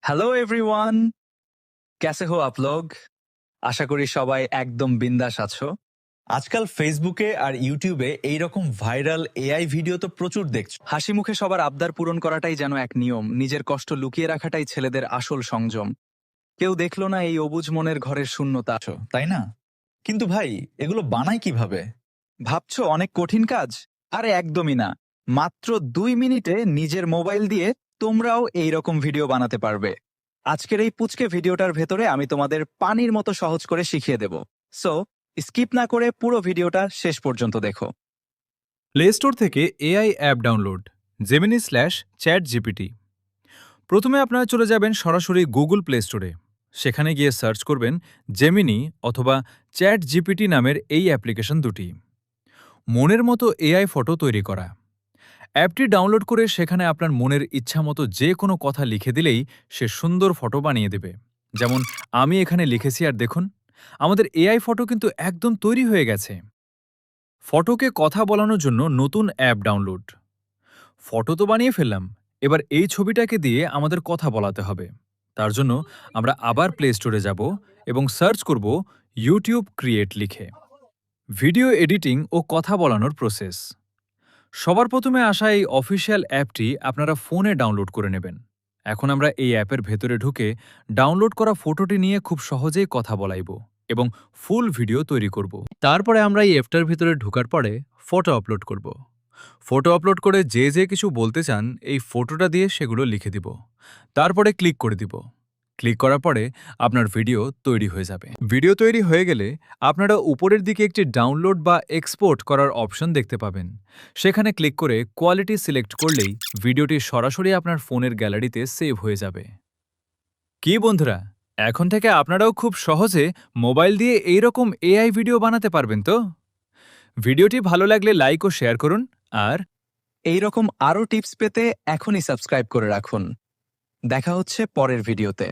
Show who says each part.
Speaker 1: Hello everyone, कैसे हो आप लोग? আশা করি সবাই একদম বিন্দাস আছো। আজকাল ফেসবুকে আর ইউটিউবে এই রকম ভাইরাল এআই ভিডিও তো প্রচুর দেখছো। হাসি মুখে সবার আবদার পূরণ করাটাই যেন এক নিয়ম, নিজের কষ্ট লুকিয়ে রাখাটাই ছেলেদের আসল সংযম। কেউ দেখলো না এই অবুঝ মনের ঘরের শূন্যতা, তাই না? কিন্তু ভাই, এগুলো বানায় কিভাবে? ভাবছো অনেক কঠিন কাজ? আরে একদমই না। মাত্র 2 মিনিটে নিজের মোবাইল দিয়ে তোমরাও এই রকম ভিডিও বানাতে পারবে। আজকের এই পুচকে ভিডিওটার ভেতরে আমি তোমাদের পানির মতো সহজ করে শিখিয়ে দেব। সো স্কিপ না করে পুরো ভিডিওটা শেষ পর্যন্ত দেখো।
Speaker 2: প্লে স্টোর থেকে এআই অ্যাপ ডাউনলোড জেমিনি/চ্যাট জিপিটি। প্রথমে আপনারা চলে যাবেন সরাসরি গুগল প্লে স্টোরে। সেখানে গিয়ে সার্চ করবেন জেমিনি অথবা চ্যাট জিপিটি নামের এই অ্যাপ্লিকেশন দুটি। মনের মতো এআই ফটো তৈরি করা। অ্যাপটি ডাউনলোড করে সেখানে আপনার মনের ইচ্ছামতো যে কোনো কথা লিখে দিলেই সে সুন্দর ফটো বানিয়ে দেবে। যেমন আমি এখানে লিখেছি, আর দেখুন আমাদের এআই ফটো কিন্তু একদম তৈরি হয়ে গেছে। ফটোকে কথা বলানোর জন্য নতুন অ্যাপ ডাউনলোড। ফটো তো বানিয়ে ফেললাম, এবার এই ছবিটাকে দিয়ে আমাদের কথা বলাতে হবে। তার জন্য আমরা আবার প্লে স্টোরে যাব এবং সার্চ করব ইউটিউব ক্রিয়েট লিখে। ভিডিও এডিটিং ও কথা বলানোর প্রসেস। সবার প্রথমে আসা এই অফিসিয়াল অ্যাপটি আপনারা ফোনে ডাউনলোড করে নেবেন। এখন আমরা এই অ্যাপের ভেতরে ঢুকে ডাউনলোড করা ফটোটি নিয়ে খুব সহজেই কথা বলাইব এবং ফুল ভিডিও তৈরি করব। তারপরে আমরা এই অ্যাপটার ভিতরে ঢোকার পরে ফটো আপলোড করব। ফটো আপলোড করে যে যে কিছু বলতে চান এই ফটোটা দিয়ে সেগুলো লিখে দিব। তারপরে ক্লিক করে দিব। ক্লিক করার পরে আপনার ভিডিও তৈরি হয়ে যাবে। ভিডিও তৈরি হয়ে গেলে আপনারা উপরের দিকে একটি ডাউনলোড বা এক্সপোর্ট করার অপশন দেখতে পাবেন। সেখানে ক্লিক করে কোয়ালিটি সিলেক্ট করলেই ভিডিওটি সরাসরি আপনার ফোনের গ্যালারিতে সেভ হয়ে যাবে। কি বন্ধুরা, এখন থেকে আপনারাও খুব সহজে মোবাইল দিয়ে এইরকম এআই ভিডিও বানাতে পারবেন তো? ভিডিওটি ভালো লাগলে লাইক ও শেয়ার করুন, আর
Speaker 1: এই রকম আরো টিপস পেতে এখনই সাবস্ক্রাইব করে রাখুন। দেখা হচ্ছে পরের ভিডিওতে।